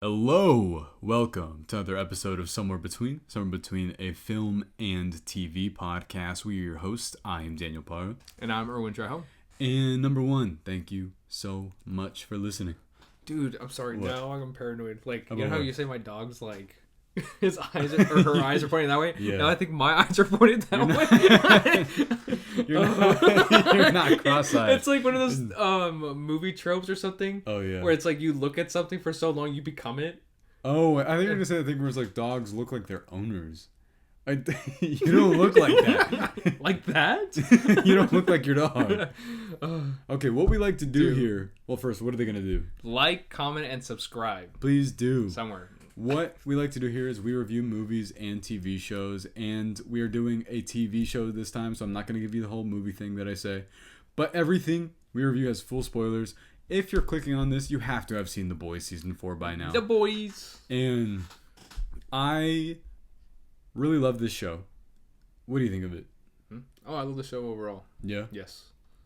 Hello, welcome to another episode of Somewhere Between a film and TV podcast. We are your hosts. I am Daniel Parra. And I'm Erwin. And number one, thank you so much for listening. Dude, I'm sorry. What? Now I'm paranoid. Like, About you know how what? you say my dog's like, his eyes or her eyes are pointing that way? Yeah. Now I think my eyes are pointed that way. You're not cross-eyed. It's like one of those movie tropes or something. Oh, yeah. Where it's like you look at something for so long, you become it. Oh, I think you're going to say the thing where it's like dogs look like their owners. You don't look like that. Like that? You don't look like your dog. Okay, what we like to do here... Well, first, what are they going to do? Like, comment, and subscribe. Please do. Somewhere. What we like to do here is we review movies and TV shows, and we are doing a TV show this time, so I'm not going to give you the whole movie thing that I say. But everything we review has full spoilers. If you're clicking on this, you have to have seen The Boys Season 4 by now. The Boys. And I really love this show. What do you think of it? Oh, I love the show overall. Yeah? Yes.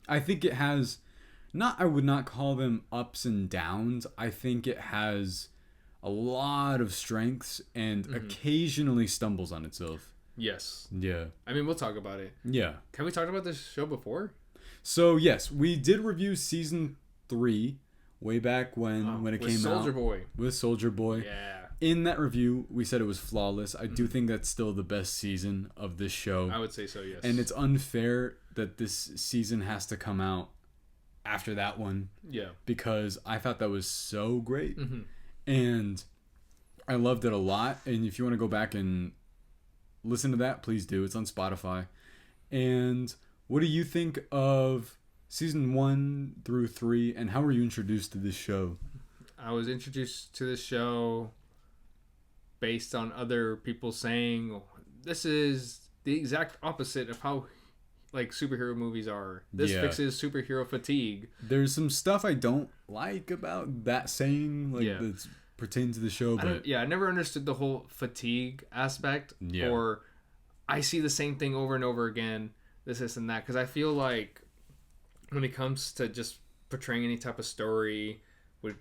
I think it has... I would not call them ups and downs. I think it has... a lot of strengths and occasionally stumbles on itself. Yes. Yeah. I mean, we'll talk about it. Yeah. Have we talked about this show before? So, yes, we did review season 3 way back when it came out. Soldier Boy. With Soldier Boy. Yeah. In that review, we said it was flawless. I do think that's still the best season of this show. I would say so, yes. And it's unfair that this season has to come out after that one. Yeah. Because I thought that was so great. Mm-hmm. And I loved it a lot. And if you want to go back and listen to that, please do. It's on Spotify. And what do you think of season 1 through 3? And how were you introduced to this show? I was introduced to this show based on other people saying, this is the exact opposite of how like superhero movies are. This fixes superhero fatigue. There's some stuff I don't like about that saying, that pertains to the show. But I never understood the whole fatigue aspect. Yeah. Or I see the same thing over and over again, this and that. Because I feel like when it comes to just portraying any type of story with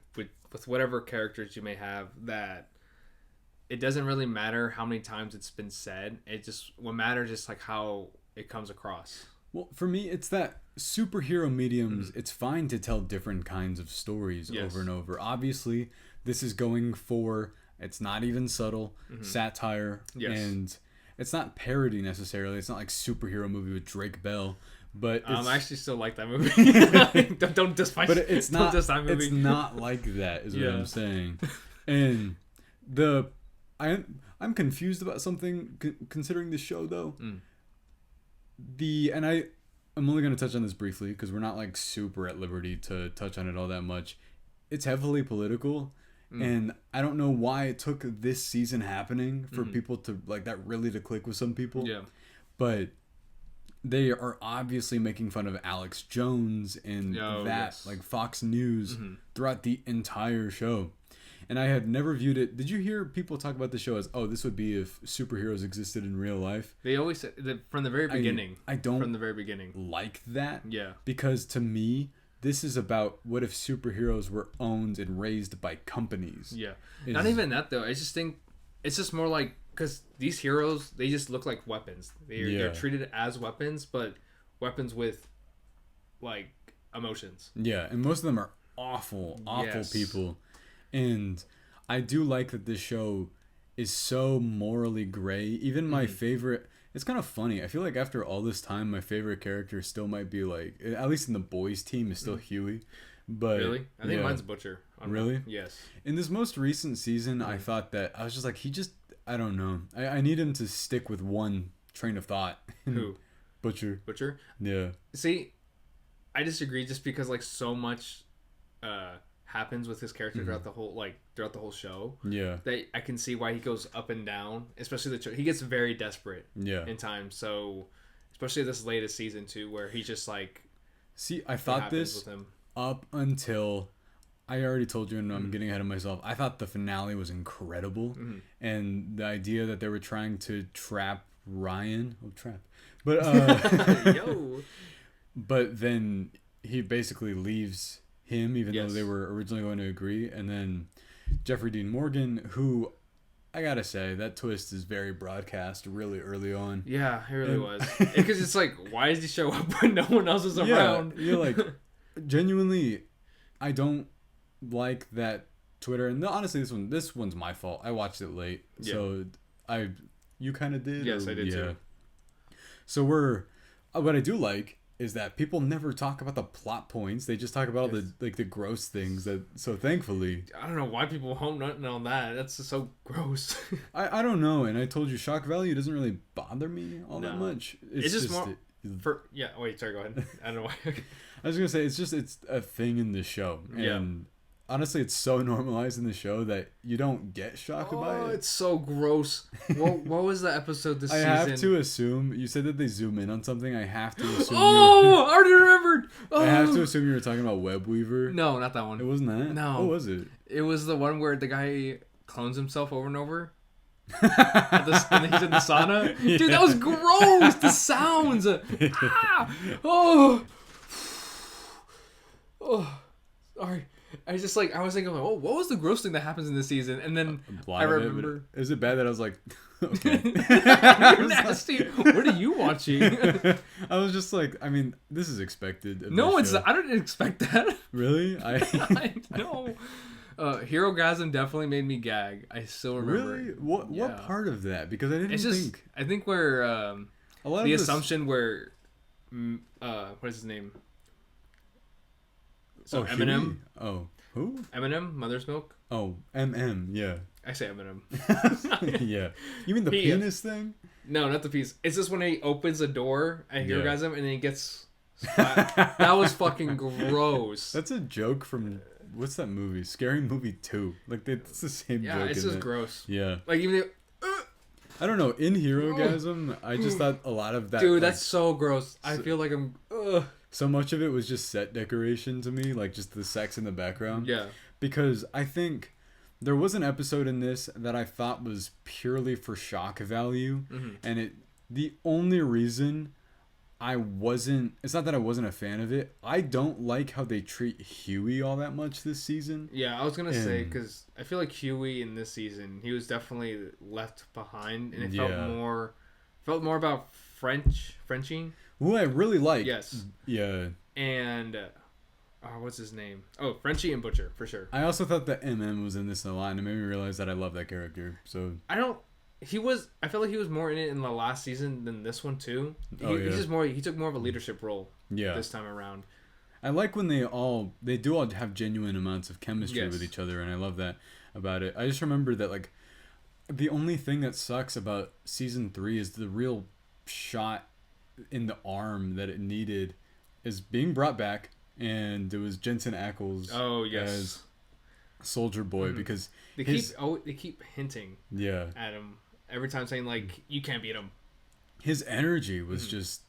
whatever characters you may have, that it doesn't really matter how many times it's been said. What matters is like how it comes across. Well, for me, it's that superhero mediums, it's fine to tell different kinds of stories over and over. Obviously, this is going for, it's not even subtle, satire, and it's not parody necessarily. It's not like superhero movie with Drake Bell, but I actually still like that movie. don't diss my. But it's not. Diss that movie. It's not like that, is what I'm saying. And I'm confused about something considering this show though. I'm only going to touch on this briefly because we're not like super at liberty to touch on it all that much. It's heavily political, and I don't know why it took this season happening for people to like that really to click with some people. Yeah, but they are obviously making fun of Alex Jones and like Fox News throughout the entire show. And I had never viewed it. Did you hear people talk about the show as, this would be if superheroes existed in real life? They always said that from the very beginning. I don't from the very beginning like that. Yeah. Because to me, this is about what if superheroes were owned and raised by companies. Yeah. Not even that though. I just think it's just more like, because these heroes, they just look like weapons. They're treated as weapons, but weapons with like emotions. Yeah, and most of them are awful people. And I do like that this show is so morally gray. Even my favorite... It's kind of funny. I feel like after all this time, my favorite character still might be like... At least in the boys team is still Huey. But really? I think mine's Butcher. Really? Yes. In this most recent season, I thought that... I was just like, I don't know. I need him to stick with one train of thought. Who? Butcher. Butcher? Yeah. See, I disagree just because like so much... happens with his character throughout the whole show. Yeah, that I can see why he goes up and down. Especially he gets very desperate. In time. So, especially this latest season too, where he's just like. See, I thought this with him. Up until I already told you, and I'm getting ahead of myself. I thought the finale was incredible, and the idea that they were trying to trap Ryan. But but then he basically leaves him, even though they were originally going to agree, and then Jeffrey Dean Morgan, who I gotta say that twist is very broadcast really early on. Yeah, it really was. Because it's like, why does he show up when no one else is around? Yeah, you're like, genuinely, I don't like that Twitter. And honestly, this one's my fault. I watched it late, so you kind of did. Yes, I did too. So what I do like is that people never talk about the plot points. They just talk about the gross things so thankfully. I don't know why people home nothing on that. That's just so gross. I don't know. And I told you shock value doesn't really bother me all that much. It's just more wait, sorry, go ahead. I don't know why. I was going to say, it's a thing in the show. And honestly, it's so normalized in the show that you don't get shocked by it. Oh, it's so gross. What was the episode this season? I have to assume, you said that they zoom in on something. I have to assume I already remembered. I have to assume you were talking about Web Weaver. No, not that one. It wasn't that? No. What was it? It was the one where the guy clones himself over and over. And he's in the sauna. Dude, that was gross. The sounds. Oh, sorry. I was thinking, oh, what was the gross thing that happens in this season? And then I remember. Is it bad that I was like, okay. You're nasty. What are you watching? I was just like, I mean, this is expected. No, I didn't expect that. Really? I know. Herogasm definitely made me gag. I still remember. Really? What part of that? Because I think. I think where a lot the of assumption where what is his name? So Eminem. Huey? Oh, who? Eminem, Mother's Milk. Oh, yeah. I say Eminem. Yeah. You mean the penis thing? No, not the penis. It's just when he opens a door at Herogasm and then he gets splat. That was fucking gross. That's a joke from what's that movie? Scary Movie 2. Like it's the same joke. Yeah, it's just gross. Yeah. Like even I don't know. In Herogasm, I just thought a lot of that. Dude, that's so gross. I feel like I'm. So much of it was just set decoration to me, like just the sex in the background. Yeah. Because I think there was an episode in this that I thought was purely for shock value, and the only reason it's not that I wasn't a fan of it. I don't like how they treat Huey all that much this season. Yeah, I was gonna say because I feel like Huey in this season he was definitely left behind, and it felt more about Frenching. Who I really like. Yes. Yeah. And what's his name? Oh, Frenchie and Butcher for sure. I also thought that was in this a lot, and it made me realize that I love that character. So I feel like he was more in it in the last season than this one too. He's just he took more of a leadership role this time around. I like when they do all have genuine amounts of chemistry with each other, and I love that about it. I just remember that like the only thing that sucks about season 3 is the real shot in the arm that it needed is being brought back, and it was Jensen Ackles as Soldier Boy because they keep hinting at him every time, saying like you can't beat him. His energy was just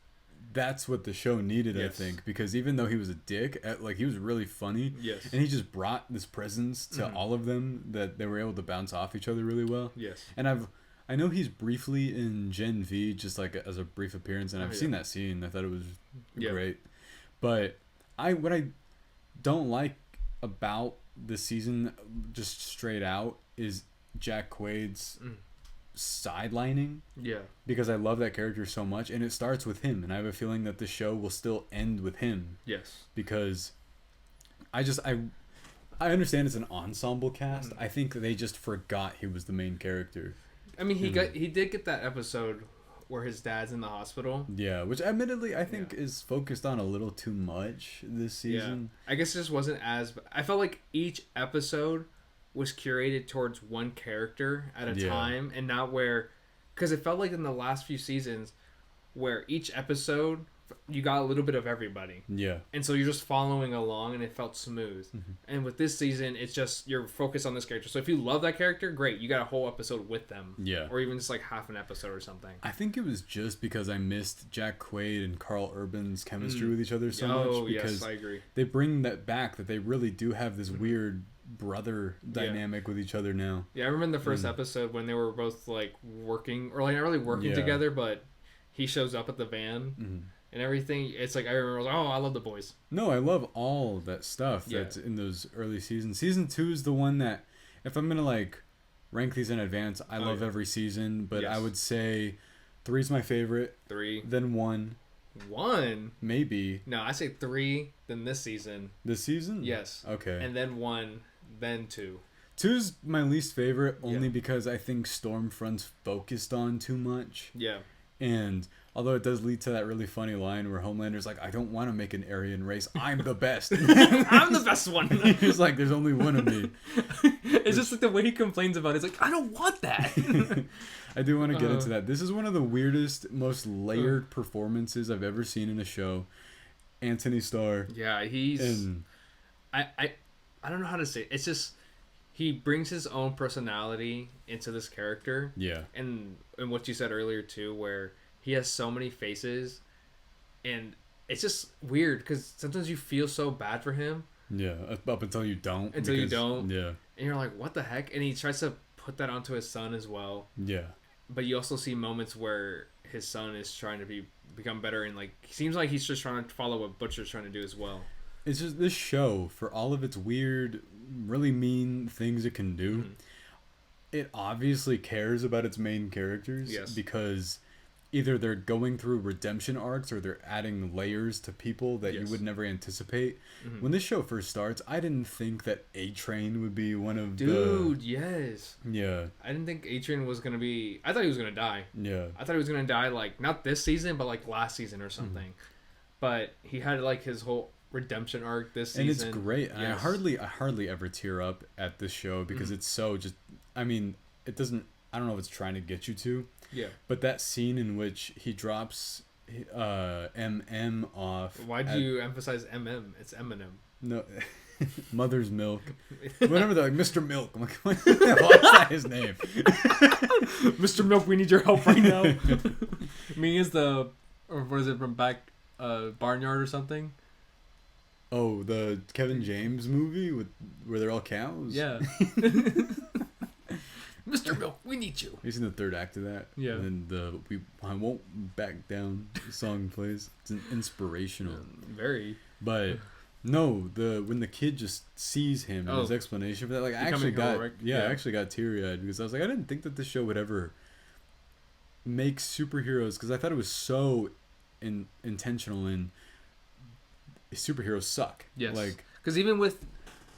that's what the show needed, I think, because even though he was a dick, like he was really funny, and he just brought this presence to all of them that they were able to bounce off each other really well. And I know he's briefly in Gen V, just like as a brief appearance, and I've seen that scene. I thought it was great. But what I don't like about the season, just straight out, is Jack Quaid's sidelining. Yeah. Because I love that character so much, and it starts with him, and I have a feeling that the show will still end with him. Yes. Because I understand it's an ensemble cast. I think they just forgot he was the main character. I mean, he did get that episode where his dad's in the hospital. Yeah, which admittedly I think is focused on a little too much this season. Yeah. I guess it just wasn't as... I felt like each episode was curated towards one character at a time, and not where... Because it felt like in the last few seasons where each episode you got a little bit of everybody. Yeah. And so you're just following along, and it felt smooth. And with this season, it's just you're focused on this character. So if you love that character, great. You got a whole episode with them. Yeah. Or even just like half an episode or something. I think it was just because I missed Jack Quaid and Carl Urban's chemistry with each other so much. Because yes, I agree. They bring that back, that they really do have this weird brother dynamic with each other now. Yeah, I remember in the first episode when they were both like working, or like not really working together, but he shows up at the van. And everything, it's like I remember, like, oh, I love the boys. No, I love all that stuff that's in those early seasons. Season 2 is the one that if I'm gonna like rank these in advance, I love every season, but I would say 3's my favorite. 3. Then 1. 1? Maybe. No, I say 3, then this season. This season? Yes. Okay. And then 1, then 2. 2's my least favorite, only because I think Stormfront's focused on too much. Yeah. And although it does lead to that really funny line where Homelander's like, I don't want to make an Aryan race. I'm the best. I'm the best one. He's like, there's only one of me. It's just like the way he complains about it. It's like, I don't want that. I do want to get into that. This is one of the weirdest, most layered performances I've ever seen in a show. Anthony Starr. Yeah, he's... And I don't know how to say it. It's just... He brings his own personality into this character. Yeah. And what you said earlier, too, where he has so many faces. And it's just weird, because sometimes you feel so bad for him. Yeah, up until you don't. You don't. Yeah. And you're like, what the heck? And he tries to put that onto his son as well. Yeah. But you also see moments where his son is trying to become better. And, like, he seems like he's just trying to follow what Butcher's trying to do as well. It's just this show, for all of its weird, really mean things it can do, it obviously cares about its main characters. Yes. Because either they're going through redemption arcs or they're adding layers to people that you would never anticipate. When this show first starts, I didn't think that A-Train would be one of yes. Yeah. I didn't think A-Train was going to be... I thought he was going to die. Yeah. I thought he was going to die, like, not this season, but, like, last season or something. But he had, like, his whole redemption arc this season. And it's great. And I hardly ever tear up at this show because it's so just... I mean, it doesn't... I don't know if it's trying to get you to. Yeah. But that scene in which he drops MM off... Why do you emphasize MM? It's Eminem. No. Mother's Milk. Whenever they're like, Mr. Milk. I'm like, what's that his name? Mr. Milk, we need your help right now. Me is the... Or what is it from back... Barnyard or something? Oh, the Kevin James movie where they're all cows? Yeah. Mr. Milk, we need you. You've seen the third act of that? Yeah. And then I Won't Back Down song plays. It's inspirational. Very. But no, when the kid just sees him and his explanation for that, like I actually got teary-eyed because I was like, I didn't think that this show would ever make superheroes, because I thought it was so intentional in superheroes suck. Yes. Like, because even with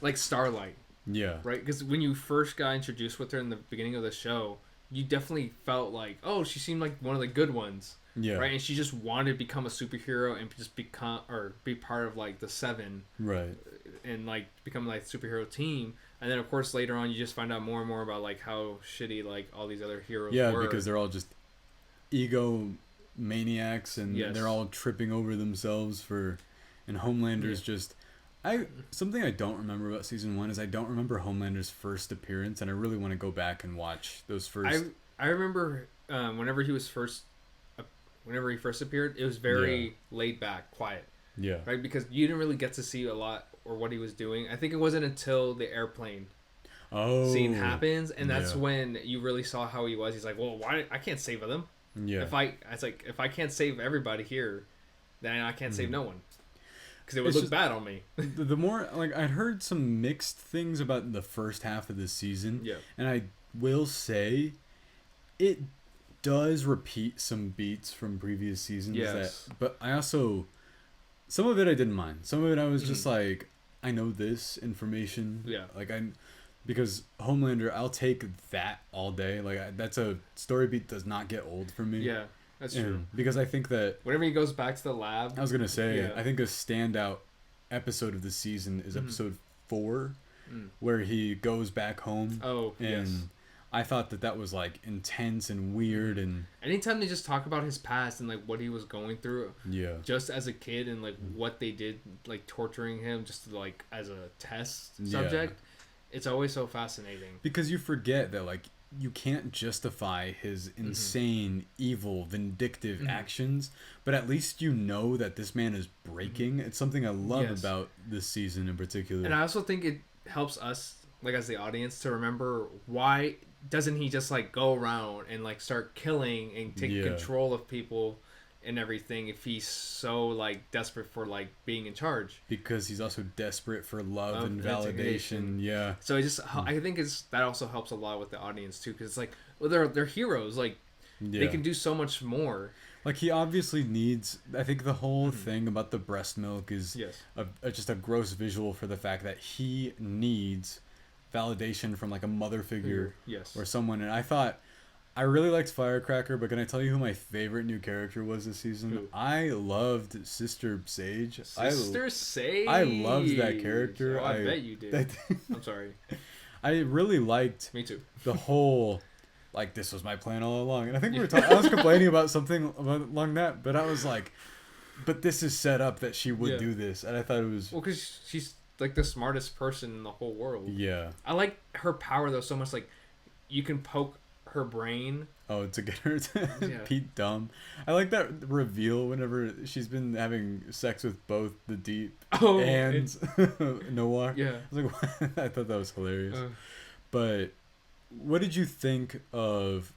like Starlight. Yeah. Right? Because when you first got introduced with her in the beginning of the show, you definitely felt like, oh, she seemed like one of the good ones. Yeah. Right? And she just wanted to become a superhero and just be part of like the Seven. Right. And like become like superhero team. And then of course later on you just find out more and more about like how shitty like all these other heroes were. Yeah, because they're all just ego maniacs and they're all tripping over themselves and Homelander's just... Something I don't remember about season 1 is I don't remember Homelander's first appearance, and I really want to go back and watch those first... I remember whenever he first appeared, it was very laid back, quiet. Yeah. Right? Because you didn't really get to see a lot or what he was doing. I think it wasn't until the airplane scene happens, and that's when you really saw how he was. He's like, well, why? I can't save them. Yeah. If I can't save everybody here, then I can't save no one. Because it would look bad on me. The more, like, I'd heard some mixed things about the first half of this season. Yeah. And I will say, it does repeat some beats from previous seasons. Yes. But I also, some of it I didn't mind. Some of it I was just like, I know this information. Yeah. Like, because Homelander, I'll take that all day. Like, that's a story beat does not get old for me. Yeah. That's true. Because I think that... Whenever he goes back to the lab... I was going to say, I think a standout episode of the season is episode 4, where he goes back home. Oh, and I thought that was, like, intense and weird. And anytime they just talk about his past and, like, what he was going through... Yeah. Just as a kid and, like, what they did, like, torturing him just, like, as a test subject... It's always so fascinating. Because you forget that, like... You can't justify his insane, evil, vindictive actions, but at least you know that this man is breaking. It's something I love about this season in particular. And I also think it helps us, like as the audience, to remember why doesn't he just like go around and like start killing and take control of people and everything if he's so like desperate for like being in charge? Because he's also desperate for love and validation. Yeah. So I think that also helps a lot with the audience too, because it's like, well, they're heroes. Like they can do so much more. Like he obviously needs. I think the whole thing about the breast milk is just a gross visual for the fact that he needs validation from like a mother figure, or someone. And I really liked Firecracker, but can I tell you who my favorite new character was this season? Who? I loved Sister Sage. Sage. I loved that character. Oh, I bet you did. I'm sorry. I really liked. Me too. The whole. Like, this was my plan all along. And I think I was complaining about something along that, but I was like, but this is set up that she would do this. And I thought it was... Well, because she's, like, the smartest person in the whole world. Yeah. I like her power, though, so much. Like, you can poke her brain. Oh, to get her to be dumb. I like that reveal whenever she's been having sex with both the Deep and Noir. Yeah. I was like, I thought that was hilarious. But... What did you think of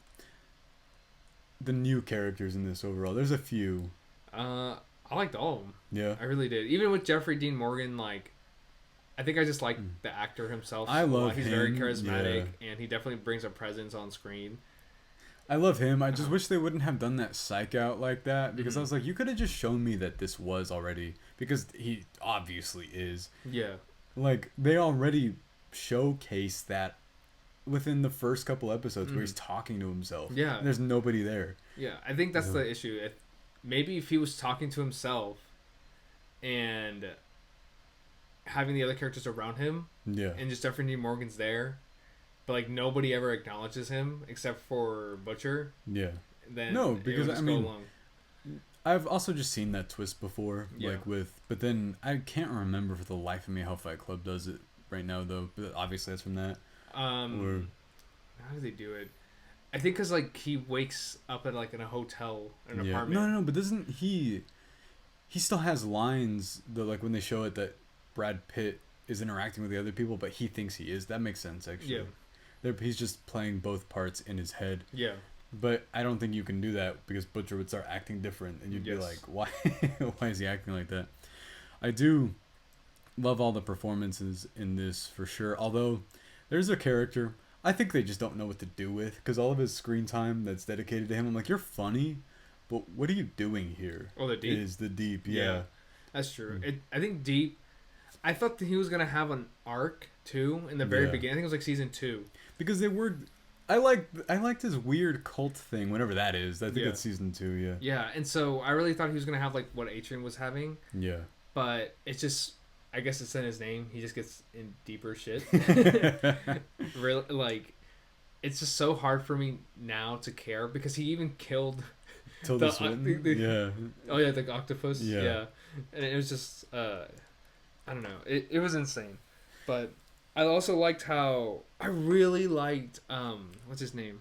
the new characters in this overall? There's a few. I liked all of them. Yeah. I really did. Even with Jeffrey Dean Morgan, like, I think I just like the actor himself. I love him. He's very charismatic, and he definitely brings a presence on screen. I love him. I just wish they wouldn't have done that psych out like that, because I was like, you could have just shown me that this was already, because he obviously is. Yeah. Like, they already showcase that within the first couple episodes where he's talking to himself. Yeah. There's nobody there. Yeah, I think that's the issue. Maybe if he was talking to himself and having the other characters around him, and just Jeffrey Dean Morgan's there, but like nobody ever acknowledges him except for Butcher. Yeah. Then no, because I mean, along. I've also just seen that twist before, but then I can't remember for the life of me how Fight Club does it right now, though. But obviously that's from that. How do they do it? I think because like he wakes up at like in a hotel, an apartment. No, but doesn't he still has lines that, like, when they show it that Brad Pitt is interacting with the other people, but he thinks he is. That makes sense, actually. Yeah. He's just playing both parts in his head. Yeah. But I don't think you can do that, because Butcher would start acting different, and you'd be like, why? Why is he acting like that? I do love all the performances in this, for sure. Although there's a character I think they just don't know what to do with, because all of his screen time that's dedicated to him, I'm like, you're funny, but what are you doing here? Oh, the Deep? Is the Deep, yeah. That's true. I think Deep, I thought that he was going to have an arc, too, in the very beginning. I think it was like season 2. Because they were... I liked his weird cult thing, whatever that is. I think it's season 2, yeah. Yeah, and so I really thought he was going to have like what Atrium was having. Yeah. But it's just... I guess it's in his name. He just gets in deeper shit. Really, like, it's just so hard for me now to care, because he even killed Tilda Swinton. Yeah. Oh yeah, the octopus. Yeah. And it was just, I don't know. It was insane, but I also liked how I really liked what's his name?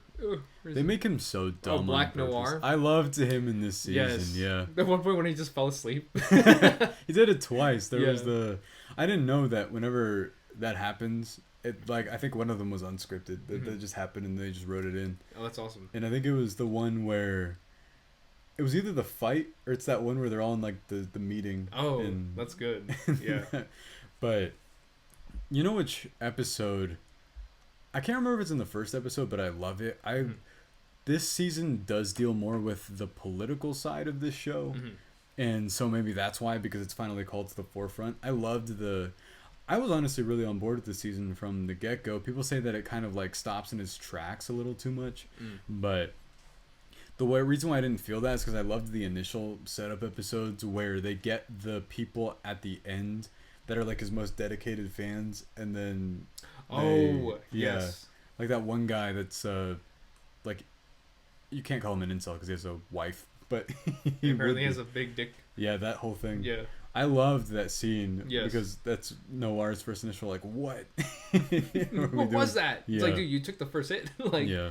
They make him so dumb. Oh, Black Noir. I loved him in this season. Yes. Yeah. At one point when he just fell asleep. He did it twice. There was I didn't know that whenever that happens, it, like, I think one of them was unscripted. That just happened and they just wrote it in. Oh, that's awesome. And I think it was the one where it was either the fight or it's that one where they're all in like the meeting. Oh, that's good. Yeah. But you know which episode? I can't remember if it's in the first episode, but I love it. This season does deal more with the political side of this show. And so maybe that's why, because it's finally called to the forefront. I was honestly really on board with this season from the get-go. People say that it kind of like stops in its tracks a little too much. But the reason why I didn't feel that is because I loved the initial setup episodes where they get the people at the end that are like his most dedicated fans, and then yes, like that one guy that's like, you can't call him an incel because he has a wife, but he apparently has a big dick. Yeah, that whole thing. Yeah, I loved that scene because that's Noir's first initial like, what? What was that? It's like, dude, you took the first hit. Like, yeah.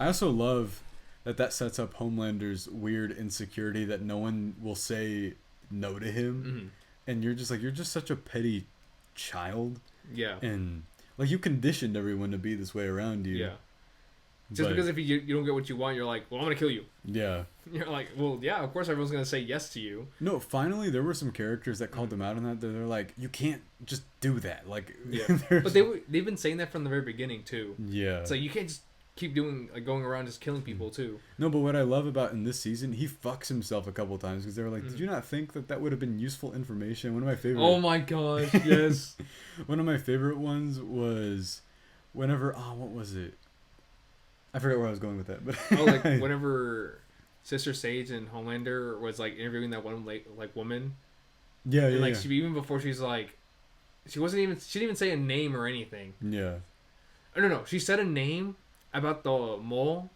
I also love that sets up Homelander's weird insecurity that no one will say no to him. And you're just such a petty child. Yeah. And like, you conditioned everyone to be this way around you. Yeah. Just because if you don't get what you want, you're like, well, I'm gonna kill you. Yeah. You're like, well, yeah, of course everyone's gonna say yes to you. No, finally there were some characters that called them out on that. They're like, you can't just do that. Like, yeah. But they've been saying that from the very beginning too. Yeah. It's like you can't just keep doing going around just killing people too. No, but what I love about in this season, he fucks himself a couple times because they were like, did you not think that would have been useful information? One of my favorite. Oh my gosh, yes. One of my favorite ones was whenever what was it? I forgot where I was going with that, but like whenever Sister Sage and Homelander was like interviewing that one woman. Yeah, and, yeah. She even before she's like, she didn't even say a name or anything. Yeah. No. She said a name about the mole,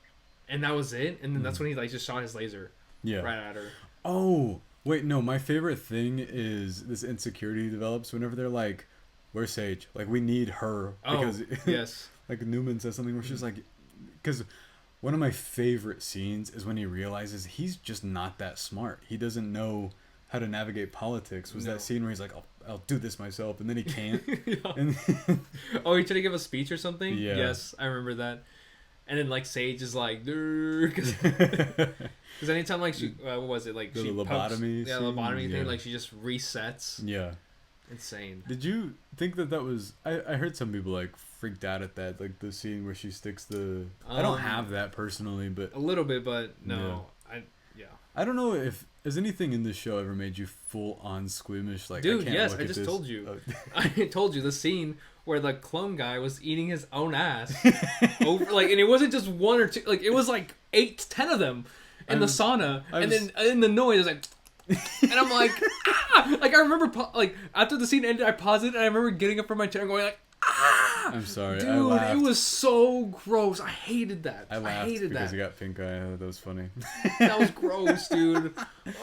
and that was it. And then that's when he just shot his laser. Yeah. Right at her. Oh wait, no. My favorite thing is this insecurity develops whenever they're like, "Where's Sage? Like, we need her." Because yes. Like Newman says something where she's like, because one of my favorite scenes is when he realizes he's just not that smart. He doesn't know how to navigate politics. Was that scene where he's like, I'll do this myself, and then he can't. Yeah. And he tried to give a speech or something? Yeah. Yes, I remember that. And then Sage is like, because anytime she, what was it, like the she lobotomy pumps, lobotomy thing, she just resets. Yeah. Insane. Did you think that was? I heard some people freaked out at that, like the scene where she sticks the. I don't have that personally, but a little bit, but no, yeah. I don't know if has anything in this show ever made you full on squeamish. Like, dude, yes, I just told you. I told you the scene where the clone guy was eating his own ass over, and it wasn't just one or two, it was 8-10 of them in the sauna, and then in the noise, it was and I'm like, ah! I remember, after the scene ended, I paused it, and I remember getting up from my chair and going ah! I'm sorry, dude, it was so gross. I hated that. I laughed because he got pink eye. That was funny. That was gross, dude.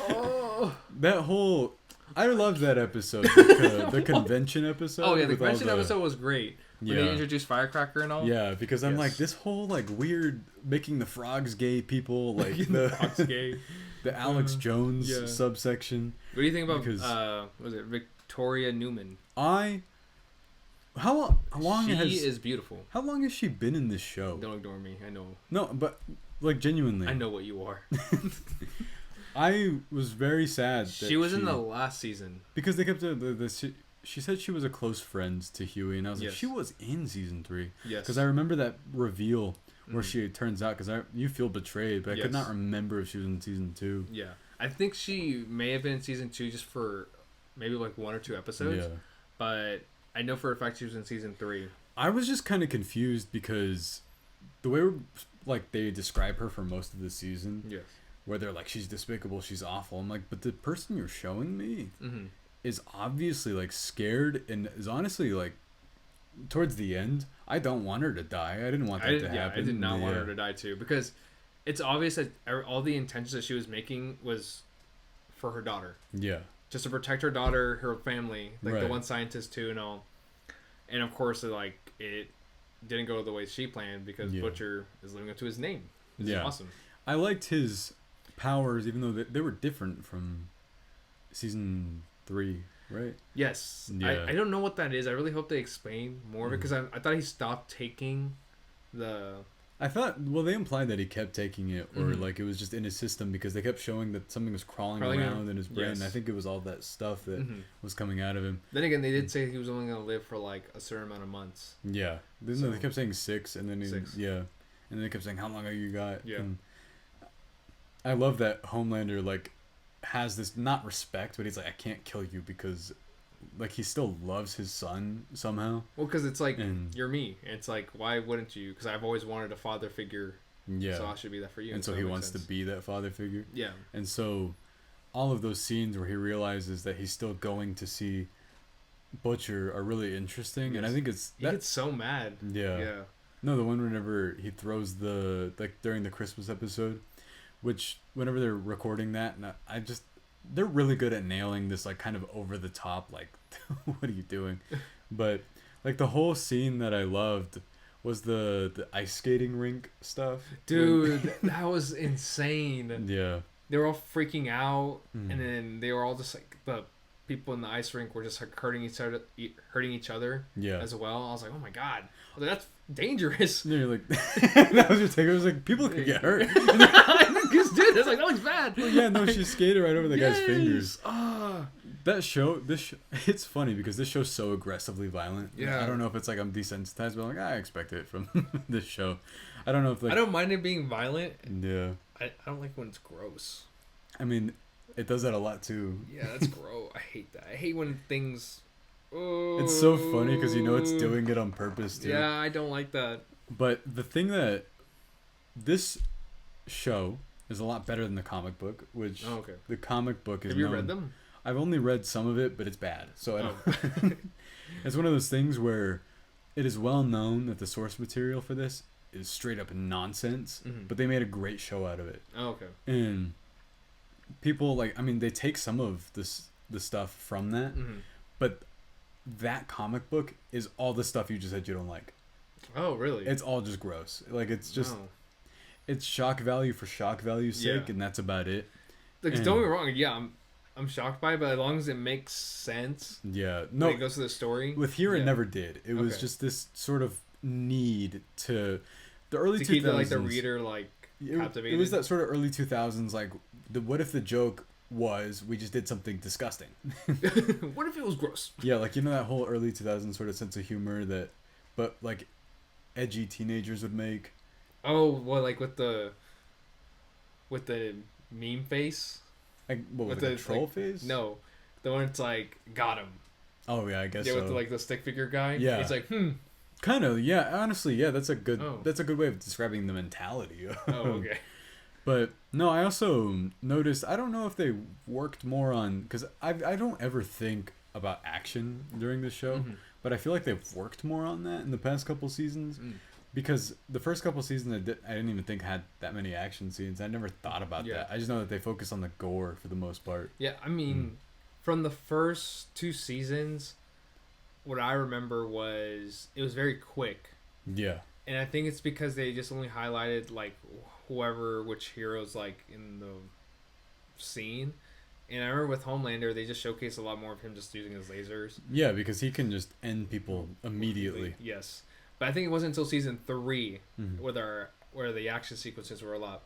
Oh. That whole, I loved that episode, the convention episode. Oh yeah, the convention episode was great. When Yeah. they introduced Firecracker and all. Yeah, because I'm like, this whole weird making the frogs gay people, the frogs gay. The Alex Jones subsection. What do you think about was it Victoria Newman? How long is beautiful. How long has she been in this show? Don't ignore me. I know. No, but genuinely. I know what you are. I was very sad that she was in the last season because they kept she said she was a close friend to Huey, and I was like, she was in season 3. Yes. Because I remember that reveal where she turns out, because you feel betrayed, but I could not remember if she was in season 2. Yeah, I think she may have been in season 2 just for maybe 1 or 2 episodes. Yeah. But I know for a fact she was in season 3. I was just kind of confused because the way they describe her for most of the season, yes, where they're like, she's despicable, she's awful. I'm like, but the person you're showing me is obviously scared and is honestly towards the end, I don't want her to die. I didn't want that to happen. Yeah, I did not want her to die too, because it's obvious that all the intentions that she was making was for her daughter. Yeah. Just to protect her daughter, her family, the one scientist too and all. And of course, it didn't go the way she planned because Butcher is living up to his name. This is awesome. I liked his powers, even though they were different from season 3. Right. Yes. Yeah. I don't know what that is. I really hope they explain more because I thought he stopped taking the. I thought they implied that he kept taking it, or it was just in his system because they kept showing that something was crawling around in his brain. Yes. I think it was all that stuff that was coming out of him. Then again, they did say he was only going to live for a certain amount of months. Yeah. They kept saying 6, and then 6. And then they kept saying how long have you got? Yeah. And I love that Homelander has this not respect, but he's like, I can't kill you because he still loves his son somehow. Well, because it's you're me. It's why wouldn't you? Because I've always wanted a father figure. Yeah. So I should be that for you. And so he wants to be that father figure. Yeah. And so all of those scenes where he realizes that he's still going to see Butcher are really interesting. Yes. And I think he gets so mad. Yeah. Yeah. No, the one whenever he throws during the Christmas episode, which whenever they're recording that, and they're really good at nailing this kind of over the top what are you doing? But the whole scene that I loved was the ice skating rink stuff. Dude, that was insane. Yeah. They were all freaking out, and then they were all just people in the ice rink were just like hurting each other as well. I was like, oh my god, I was like, that's dangerous. And you're like, that was your take. I was like, people could get hurt. Because dude, that's like, that looks bad. Well, yeah, no, she skated right over the guy's fingers. That show, it's funny because this show's so aggressively violent. Yeah. I don't know if it's like I'm desensitized, but I'm like, I expect it from this show. I don't know if like... I don't mind it being violent. Yeah. I don't like when it's gross. I mean, it does that a lot too. Yeah, that's gross. I hate that. I hate when things... It's so funny because you know it's doing it on purpose too. Yeah, I don't like that. But the thing that this show is a lot better than the comic book, which the comic book is... Have you read them? I've only read some of it, but it's bad. So I don't... It's one of those things where it is well known that the source material for this is straight up nonsense, but they made a great show out of it. Oh, okay. And people like, I mean, they take some of the stuff from that, but that comic book is all the stuff you just said you don't like. Oh, really? It's all just gross. Like, it's just, it's shock value for shock value's sake, and that's about it. Like, don't get me wrong. Yeah, I'm shocked by it, but as long as it makes sense. Yeah. No. When it goes to the story. With here, it never did. It was just this sort of need to, the early 2000s. To keep the reader captivated. It was that sort of early 2000s, like, what if the joke was we just did something disgusting? What if it was gross? Yeah, like, you know, that whole early 2000s sort of sense of humor that, but like, edgy teenagers would make. Oh, well, like with the meme face. Like, what, with the troll face? No, the one that's like, got him. Oh yeah, I guess. Yeah, so. With the stick figure guy. Yeah, he's like, Kind of, yeah. Honestly, yeah. That's a good way of describing the mentality. Oh, okay. But no, I also noticed. I don't know if they worked more on, because I don't ever think about action during the show, but I feel like they've worked more on that in the past couple seasons. Because the first couple seasons I didn't even think had that many action scenes. I never thought about that. I just know that they focus on the gore for the most part. Yeah, I mean, from the first 2 seasons, what I remember was it was very quick. Yeah. And I think it's because they just only highlighted like which heroes like in the scene. And I remember with Homelander, they just showcased a lot more of him just using his lasers. Yeah, because he can just end people immediately. Yes. But I think it wasn't until season 3 where the action sequences were a lot.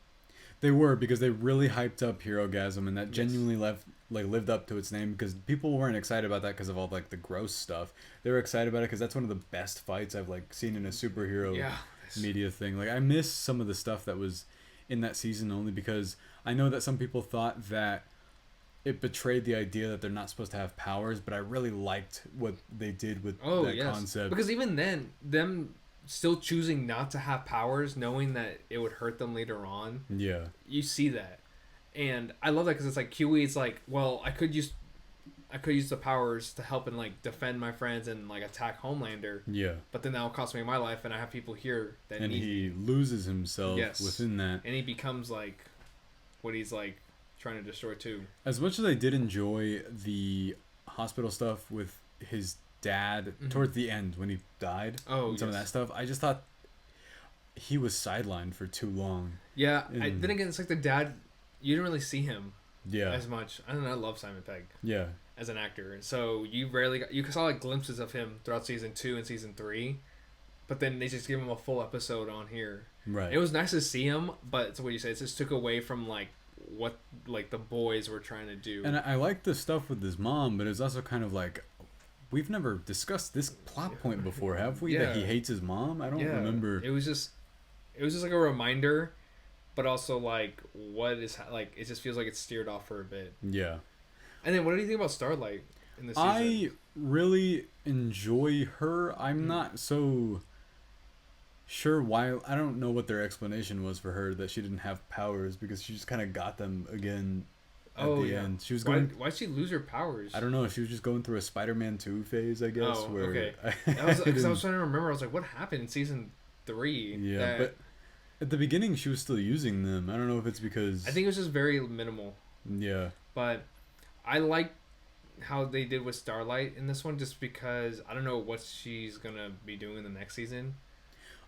They were, because they really hyped up Herogasm, and that genuinely lived up to its name, because people weren't excited about that because of all like the gross stuff. They were excited about it because that's one of the best fights I've like seen in a superhero media thing. Like, I miss some of the stuff that was in that season only because I know that some people thought that it betrayed the idea that they're not supposed to have powers, but I really liked what they did with that concept. Because even then, them still choosing not to have powers, knowing that it would hurt them later on. Yeah. You see that. And I love that because it's like QE, it's like, well, I could use the powers to help and like defend my friends and like attack Homelander. Yeah. But then that will cost me my life, and I have people here that and need he loses himself within that. And he becomes like what he's like trying to destroy too. As much as I did enjoy the hospital stuff with his dad towards the end when he died, and some of that stuff, I just thought he was sidelined for too long. Yeah, then again, it's like the dad, you didn't really see him as much. I don't know, I love Simon Pegg as an actor, so you saw like glimpses of him throughout season 2 and season 3, but then they just give him a full episode on here. Right. It was nice to see him, but it's what you say, it just took away from like what like the boys were trying to do. And I like the stuff with his mom, but it's also kind of like, we've never discussed this plot point before, have we? That he hates his mom? I don't remember. It was just like a reminder, but also like what is like, it just feels like it's steered off for a bit. Yeah. And then what do you think about Starlight in this season? I really enjoy her. I'm not so sure why. I don't know what their explanation was for her that she didn't have powers, because she just kind of got them again at the end. She was going. Why'd she lose her powers? I don't know. She was just going through a Spider-Man 2 phase, I guess. Oh, okay. Because I was trying to remember. I was like, what happened in season 3? Yeah, but at the beginning she was still using them. I don't know if it's because I think it was just very minimal. Yeah. But I like how they did with Starlight in this one, just because I don't know what she's gonna be doing in the next season.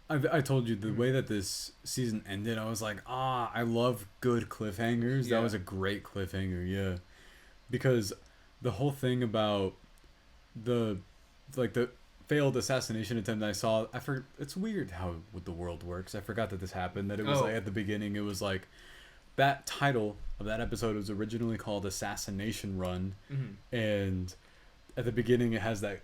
I told you, the way that this season ended, I was like, I love good cliffhangers. That was a great cliffhanger, yeah. Because the whole thing about the failed assassination attempt it's weird how the world works. I forgot that this happened, that it was like at the beginning, it was like that title of that episode was originally called Assassination Run, and at the beginning it has that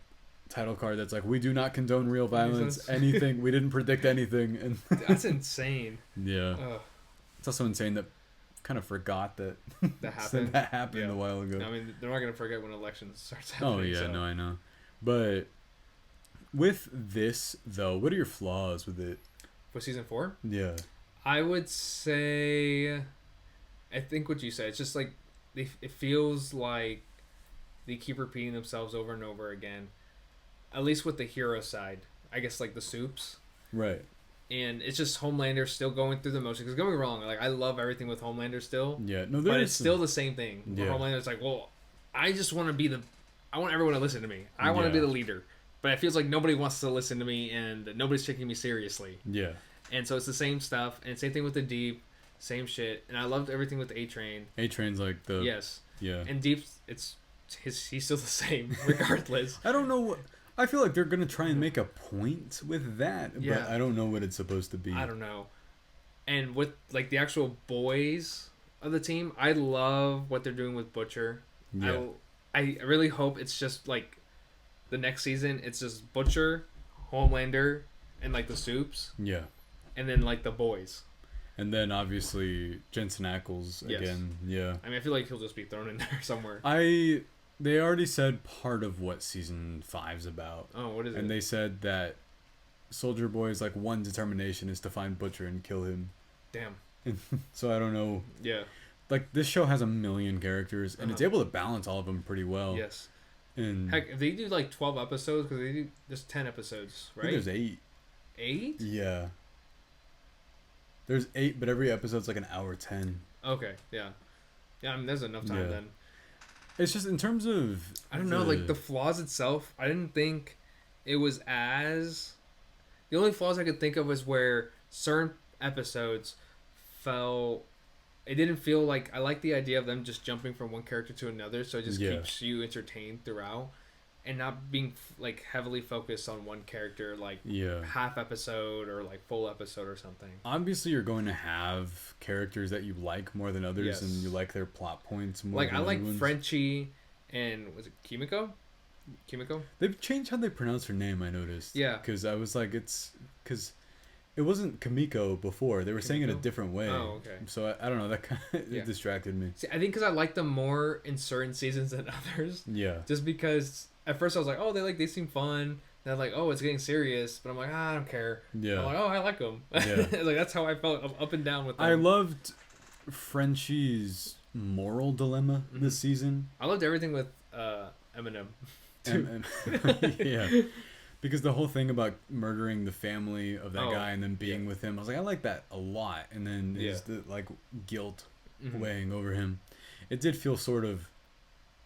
title card that's like, we do not condone real violence, anything, we didn't predict anything, and that's insane. Yeah. It's also insane that kind of forgot that that happened a while ago. I mean, they're not going to forget when elections starts happening. Oh yeah, no, I know. But with this though, what are your flaws with it? For season 4? Yeah. I would say, I think what you said, it's just like it feels like they keep repeating themselves over and over again. At least with the hero side, I guess, like the soups. Right. And it's just Homelander still going through the motions. Because don't get me wrong, like I love everything with Homelander still. Yeah, no, but it's still the same thing. Yeah. Homelander's like, well, I just want to be I want everyone to listen to me. I want to be the leader. But it feels like nobody wants to listen to me, and nobody's taking me seriously. Yeah. And so it's the same stuff, and same thing with the Deep, same shit. And I loved everything with A-Train. A-Train's like the... Yes. Yeah. And Deep, he's still the same, regardless. I don't know what... I feel like they're going to try and make a point with that, but I don't know what it's supposed to be. I don't know. And with, like, the actual boys of the team, I love what they're doing with Butcher. Yeah. I really hope it's just, like, the next season, it's just Butcher, Homelander, and, like, the soups. Yeah. And then, like, the boys. And then, obviously, Jensen Ackles again. Yeah. I mean, I feel like he'll just be thrown in there somewhere. They already said part of what season 5's about. Oh, what is it? And they said that Soldier Boy's, like, one determination is to find Butcher and kill him. Damn. So I don't know. Yeah. Like, this show has 1 million characters, and it's able to balance all of them pretty well. Yes. And heck, if they do, like, 12 episodes, because they do just 10 episodes, right? I think there's 8. 8? Yeah. There's 8, but every episode's, like, an hour 10. Okay, yeah. Yeah, I mean, there's enough time then. It's just in terms of... I don't know, like, the flaws itself, I didn't think it was as... The only flaws I could think of was where certain episodes felt... It didn't feel like... I like the idea of them just jumping from one character to another, so it just keeps you entertained throughout. And not being, like, heavily focused on one character, like, half episode or, like, full episode or something. Obviously, you're going to have characters that you like more than others, and you like their plot points more than I like ones. Frenchie and, was it Kimiko? They've changed how they pronounce her name, I noticed. Yeah. Because I was like, because it wasn't Kimiko before. They were saying it a different way. Oh, okay. So, I don't know. That kind of it distracted me. See, I think because I like them more in certain seasons than others. Yeah. Just because... At first, I was like, oh, they seem fun. Then I'm like, oh, it's getting serious. But I'm like, I don't care. Yeah. I'm like, oh, I like them. Yeah. Like, that's how I felt up and down with them. I loved Frenchie's moral dilemma this season. I loved everything with Eminem. Yeah. Because the whole thing about murdering the family of that guy and then being with him, I was like, I like that a lot. And then the, like, guilt weighing over him. It did feel sort of...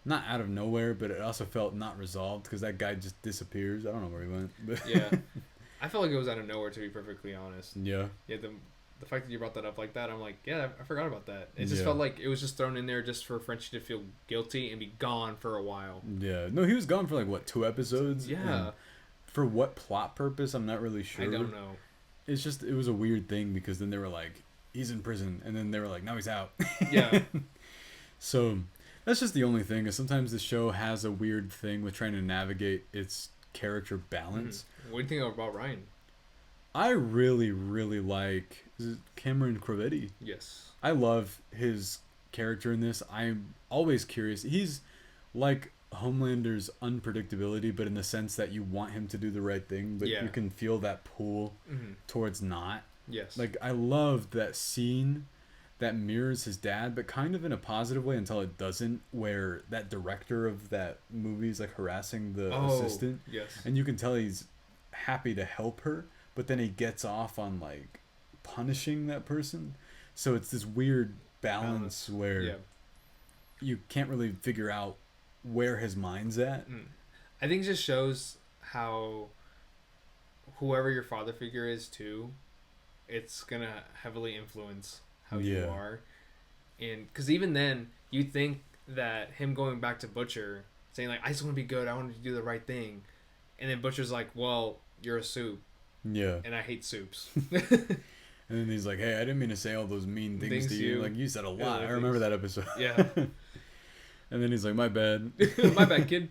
Not out of nowhere, but it also felt not resolved because that guy just disappears. I don't know where he went. But yeah. I felt like it was out of nowhere, to be perfectly honest. Yeah. Yeah, the fact that you brought that up like that, I'm like, yeah, I forgot about that. It just felt like it was just thrown in there just for Frenchie to feel guilty and be gone for a while. Yeah. No, he was gone for, like, what, 2 episodes? Yeah. And for what plot purpose? I'm not really sure. I don't know. It's just, it was a weird thing because then they were like, he's in prison. And then they were like, now he's out. Yeah. So... That's just the only thing, is sometimes the show has a weird thing with trying to navigate its character balance. What do you think about Ryan? I really, really like Cameron Crovetti. Yes. I love his character in this. I'm always curious. He's like Homelander's unpredictability, but in the sense that you want him to do the right thing, but you can feel that pull towards not. Yes. Like, I loved that scene that mirrors his dad, but kind of in a positive way until it doesn't, where that director of that movie is, like, harassing the assistant. Yes. And you can tell he's happy to help her, but then he gets off on, like, punishing that person. So it's this weird balance where you can't really figure out where his mind's at. I think it just shows how whoever your father figure is, too, it's gonna heavily influence how you are. And because even then you think that him going back to Butcher saying like, I just want to be good, I want to do the right thing, and then Butcher's like, well, you're a soup. Yeah. And I hate soups. And then he's like, hey, I didn't mean to say all those mean things to you. Like, you said a lot. I remember that episode. Yeah. And then he's like, my bad. My bad, kid.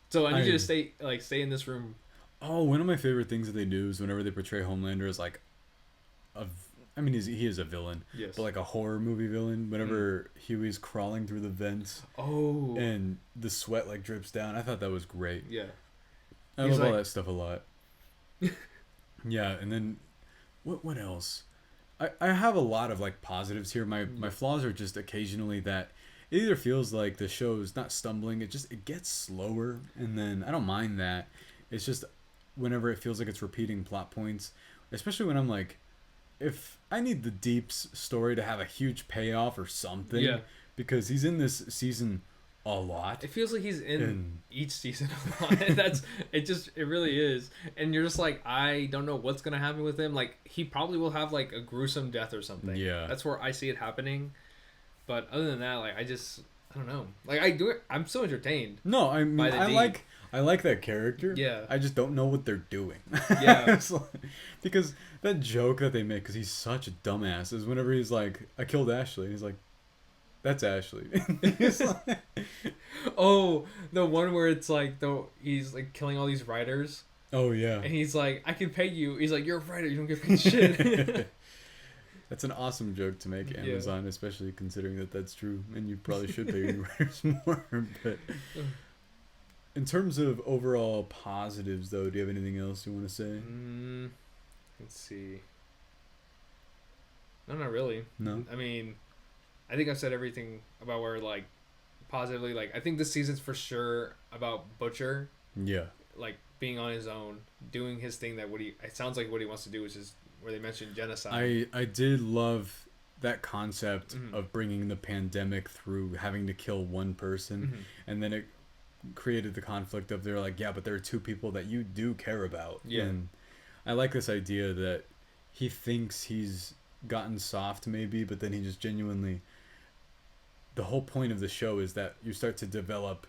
So I need you to stay in this room. Oh, one of my favorite things that they do is whenever they portray Homelander as like he is a villain. Yes. But like a horror movie villain. Whenever Huey's crawling through the vents. Oh. And the sweat like drips down. I thought that was great. Yeah. I love all that stuff a lot. Yeah, and then what else? I have a lot of like positives here. My flaws are just occasionally that it either feels like the show's not stumbling, it gets slower, and then I don't mind that. It's just whenever it feels like it's repeating plot points, especially when I'm like, if I need the Deep's story to have a huge payoff or something, because he's in this season a lot. It feels like he's in each season a lot. It really is. And you're just like, I don't know what's gonna happen with him. Like, he probably will have like a gruesome death or something. Yeah. That's where I see it happening. But other than that, like, I don't know. Like, I'm so entertained. No, I mean, I like that character. Yeah. I just don't know what they're doing. Yeah. Because that joke that they make, because he's such a dumbass, is whenever he's like, I killed Ashley. And he's like, that's Ashley. Like, oh, the one where it's like, he's like killing all these writers. Oh, yeah. And he's like, I can pay you. He's like, you're a writer. You don't get paid shit. That's an awesome joke to make, Amazon, especially considering that that's true. And you probably should pay your writers more. But in terms of overall positives, though, do you have anything else you want to say? Let's see. No, not really. No? I mean, I think I've said everything about where, like, positively, like, I think this season's for sure about Butcher. Yeah. Like, being on his own, doing his thing it sounds like what he wants to do, which is where they mentioned genocide. I did love that concept of bringing the pandemic through having to kill one person, and then it created the conflict of they're like, yeah, but there are two people that you do care about. Yeah. And I like this idea that he thinks he's gotten soft maybe, but then he just genuinely, the whole point of the show is that you start to develop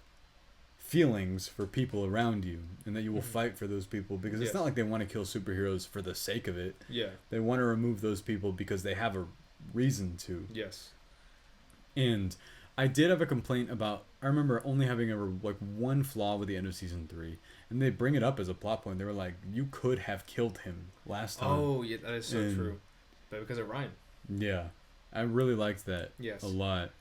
feelings for people around you, and that you will fight for those people, because it's not like they want to kill superheroes for the sake of it. Yeah. They want to remove those people because they have a reason to. Yes. And I did have a complaint about, I remember only having ever like one flaw with the end of season 3, and they bring it up as a plot point. They were like, you could have killed him last time. Oh, yeah, that is so true. But because of Ryan. Yeah. I really liked that a lot.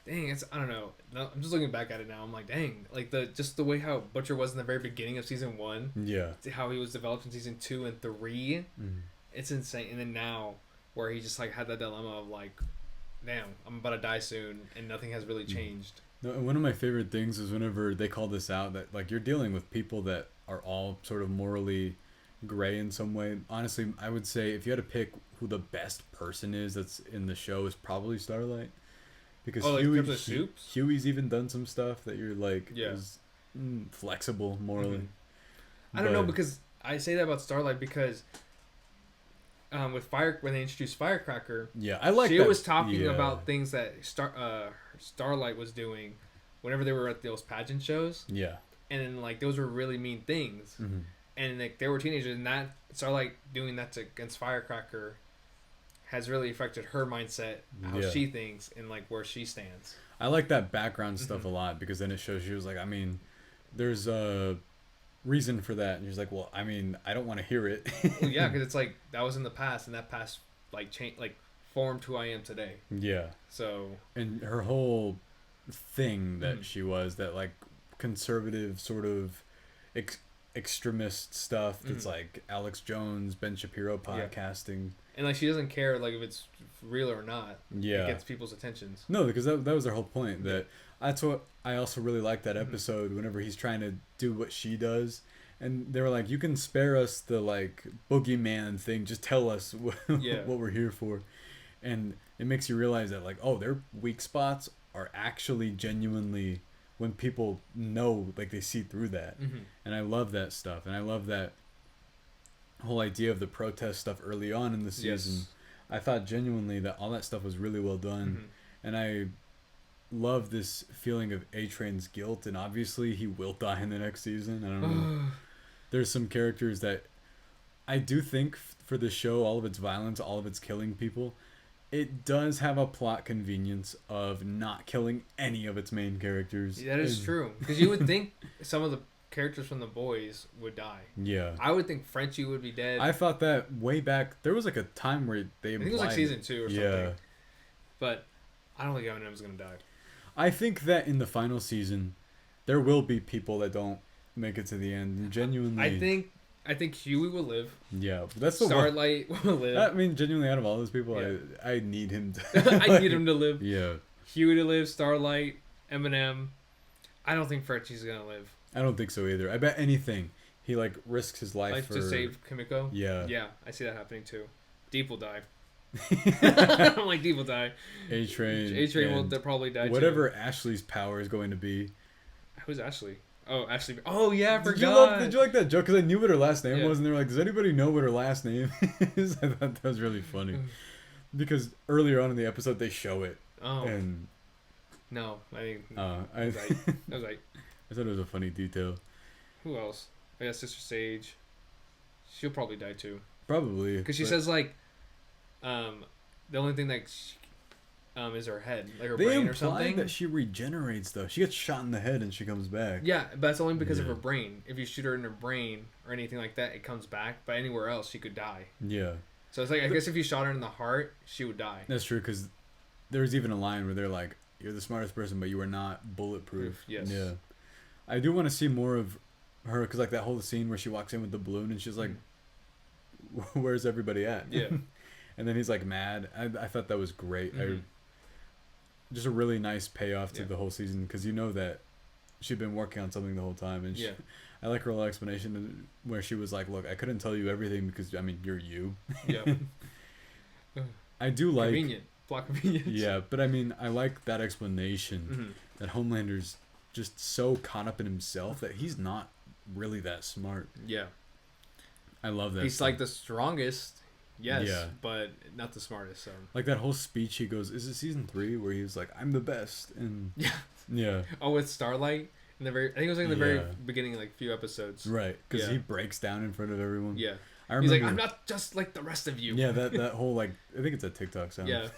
Dang, I don't know. No, I'm just looking back at it now. I'm like, dang, like the way how Butcher was in the very beginning of season 1. Yeah. How he was developed in season 2 and 3. It's insane. And then now, where he just like had that dilemma of like, damn, I'm about to die soon, and nothing has really changed. No, one of my favorite things is whenever they call this out, that like you're dealing with people that are all sort of morally gray in some way. Honestly, I would say if you had to pick who the best person is that's in the show, is probably Starlight. Because Huey's even done some stuff that you're like is flexible morally. I don't know, because I say that about Starlight because with when they introduced Firecracker, I like she was talking about things that Starlight was doing whenever they were at those pageant shows. Yeah, and then like those were really mean things, and like they were teenagers, and that Starlight doing that against Firecracker has really affected her mindset, how she thinks, and like where she stands. I like that background stuff a lot, because then it shows she was like, I mean, there's a reason for that, and she's like, well, I mean, I don't want to hear it. Well, yeah, because it's like that was in the past, and that past like formed who I am today. Yeah. So. And her whole thing that she was, that like conservative sort of extremist stuff. That's like Alex Jones, Ben Shapiro podcasting. And like she doesn't care like if it's real or not. Yeah. It gets people's attentions. No, because that was their whole point. That's what I also really like that episode, whenever he's trying to do what she does. And they were like, you can spare us the like boogeyman thing, just tell us what we're here for. And it makes you realize that like, oh, their weak spots are actually genuinely when people know, like they see through that. And I love that stuff. And I love that whole idea of the protest stuff early on in the season. I thought genuinely that all that stuff was really well done. And love this feeling of A-Train's guilt, and obviously he will die in the next season. I don't know. There's some characters that I do think for the show, all of its violence, all of its killing people, it does have a plot convenience of not killing any of its main characters. That is true. Because you would think some of the characters from The Boys would die. Yeah. I would think Frenchie would be dead. I thought that way back. There was like a time where they implied... I think it was like season 2 or something. Yeah. But I don't think Eminem's going to die. I think that in the final season, there will be people that don't make it to the end. And genuinely... I think Huey will live. Yeah. That's the Starlight will live. I mean, genuinely, out of all those people, yeah. I need him to... I need him to live. Yeah. Huey to live, Starlight, Eminem. I don't think Frenchie's going to live. I don't think so either. I bet anything. He, like, risks his life to save Kimiko? Yeah. Yeah, I see that happening, too. Deep will die. I don't like Deep will die. A-Train will probably die, whatever too. Ashley's power is going to be. Who's Ashley? Oh, Ashley. Oh, yeah, I forgot. Did you like that joke? Because I knew what her last name was, and they were like, does anybody know what her last name is? I thought that was really funny. Because earlier on in the episode, they show it. Oh. And... No, I think... I was right. I thought it was a funny detail. Who else? I guess Sister Sage. She'll probably die too. Probably. Because she says like, the only thing that is her head, like her brain or something. They imply that she regenerates though. She gets shot in the head and she comes back. Yeah, but that's only because of her brain. If you shoot her in her brain or anything like that, it comes back. But anywhere else, she could die. Yeah. So it's like I guess if you shot her in the heart, she would die. That's true. Because there's even a line where they're like, "You're the smartest person, but you are not bulletproof." Yes. Yeah. I do want to see more of her because like that whole scene where she walks in with the balloon and she's like, "Where's everybody at?" Yeah. And then he's like mad. I thought that was great. Just a really nice payoff to the whole season because you know that she'd been working on something the whole time. And I like her little explanation where she was like, "Look, I couldn't tell you everything because I mean you're you." Yeah. I do like convenient. Plot convenience. Yeah, but I mean I like that explanation that Homelander's just so caught up in himself that he's not really that smart. Yeah. I love that. He's like the strongest, yes, but not the smartest. So. Like that whole speech he goes, is it season 3 where he was like, "I'm the best," and yeah. Oh, with Starlight in the very, I think it was like in the very beginning, like few episodes. Right, because he breaks down in front of everyone. Yeah. I remember, he's like, "I'm not just like the rest of you." Yeah, that whole like, I think it's a TikTok sound. Yeah.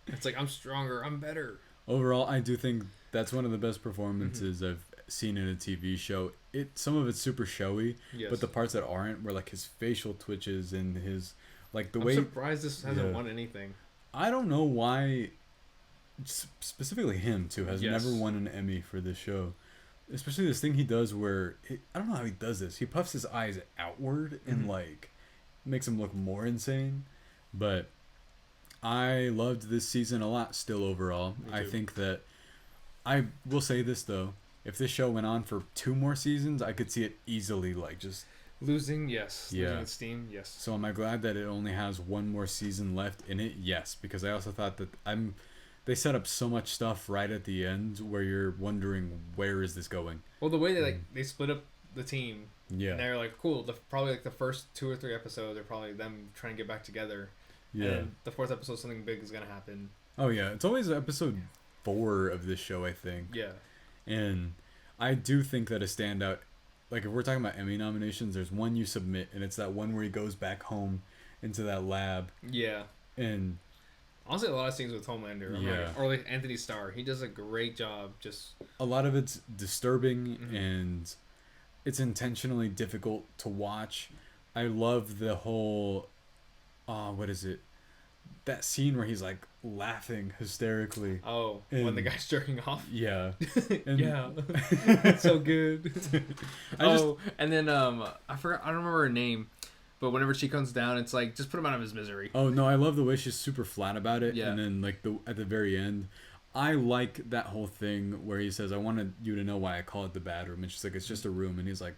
It's like, "I'm stronger, I'm better." Overall, I do think that's one of the best performances I've seen in a TV show. Some of it's super showy, but the parts that aren't, where like his facial twitches and his like the way. I'm surprised this hasn't won anything. I don't know why. Specifically, him too has never won an Emmy for this show. Especially this thing he does where I don't know how he does this. He puffs his eyes outward and like makes him look more insane, but. I loved this season a lot still overall. I think that I will say this though, if this show went on for 2 more seasons, I could see it easily like just losing losing its steam, So am I glad that it only has 1 more season left in it? Yes, because I also thought that they set up so much stuff right at the end where you're wondering where is this going. Well, the way they split up the team, and they're like cool. Probably like the first 2 or 3 episodes are probably them trying to get back together. Yeah. And the 4th episode, something big is gonna happen. Oh yeah, it's always episode 4 of this show, I think. Yeah. And I do think that a standout, like if we're talking about Emmy nominations, there's one you submit, and it's that one where he goes back home into that lab. Yeah. And honestly, a lot of scenes with Homelander, or like Anthony Starr, he does a great job. Just a lot of it's disturbing and it's intentionally difficult to watch. I love the whole. What is it? That scene where he's like laughing hysterically. Oh, when the guy's jerking off. Yeah. It's so good. And then I forgot. I don't remember her name, but whenever she comes down, it's like just put him out of his misery. Oh no, I love the way she's super flat about it. Yeah. And then like at the very end, I like that whole thing where he says, "I wanted you to know why I call it the bad room," and she's like, "It's just a room," and he's like,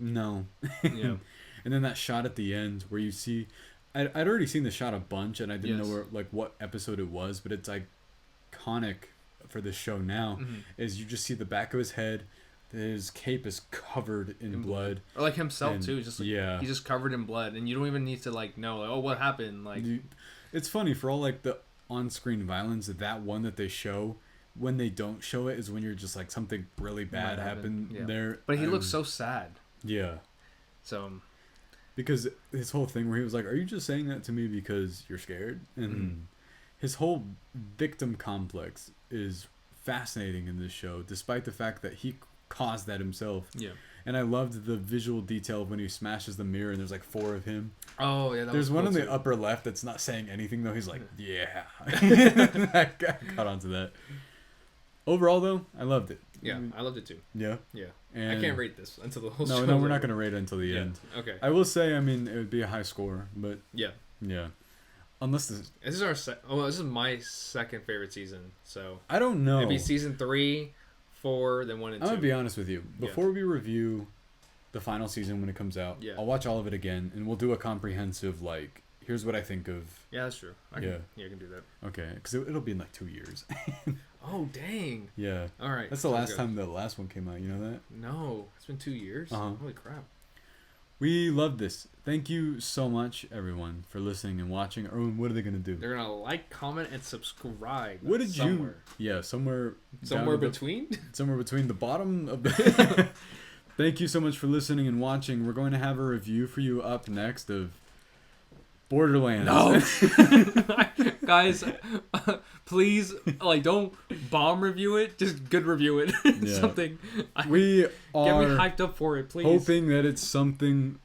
"No." Yeah. And then that shot at the end where you see. I'd already seen the shot a bunch, and I didn't know what episode it was, but it's iconic for the show now. Is you just see the back of his head, his cape is covered in blood, or like himself too. Just he's just covered in blood, and you don't even need to know oh what happened. Like it's funny for all like the on-screen violence. That one that they show when they don't show it is when you're just like something really bad happened there. But he looks so sad. Yeah. So. Because his whole thing where he was like, "Are you just saying that to me because you're scared?" And his whole victim complex is fascinating in this show, despite the fact that he caused that himself. Yeah. And I loved the visual detail of when he smashes the mirror and there's like 4 of him. Oh, yeah. There's one in the upper left that's not saying anything, though. He's like, yeah. I got onto that. Overall, though, I loved it. Yeah, I loved it too. Yeah? Yeah. And I can't rate this until the whole show. No, we're not going to rate it until the end. Okay. I will say, I mean, it would be a high score, but... Yeah. Yeah. Unless this... This is my second favorite season, so... I don't know. It'd be season 3, 4, then 1 and 2. I'm going to be honest with you. Before we review the final season when it comes out, I'll watch all of it again, and we'll do a comprehensive, like, here's what I think of... Yeah, that's true. I can do that. Okay, because it'll be in like 2 years. Oh, dang. Yeah. All right. That's the last time the last one came out, you know that? No, it's been 2 years? Holy crap. We love this. Thank you so much, everyone, for listening and watching. Erwin, what are they going to do? They're going to like, comment, and subscribe. What did you... Yeah, somewhere between? Somewhere between the bottom of the... Thank you so much for listening and watching. We're going to have a review for you up next of Borderlands. No! Guys, please, like, don't bomb review it. Just good review it. Yeah. Something. We are get me hyped up for it, please. Hoping that it's something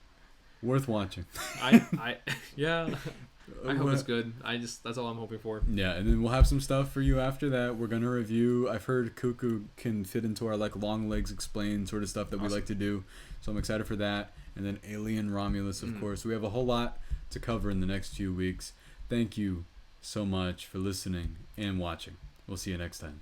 worth watching. Yeah. I hope it's good. That's all I'm hoping for. Yeah, and then we'll have some stuff for you after that. We're gonna review. I've heard Cuckoo can fit into our like long legs explain sort of stuff that we like to do. So I'm excited for that. And then Alien Romulus, of course. We have a whole lot to cover in the next few weeks. Thank you so much for listening and watching. We'll see you next time.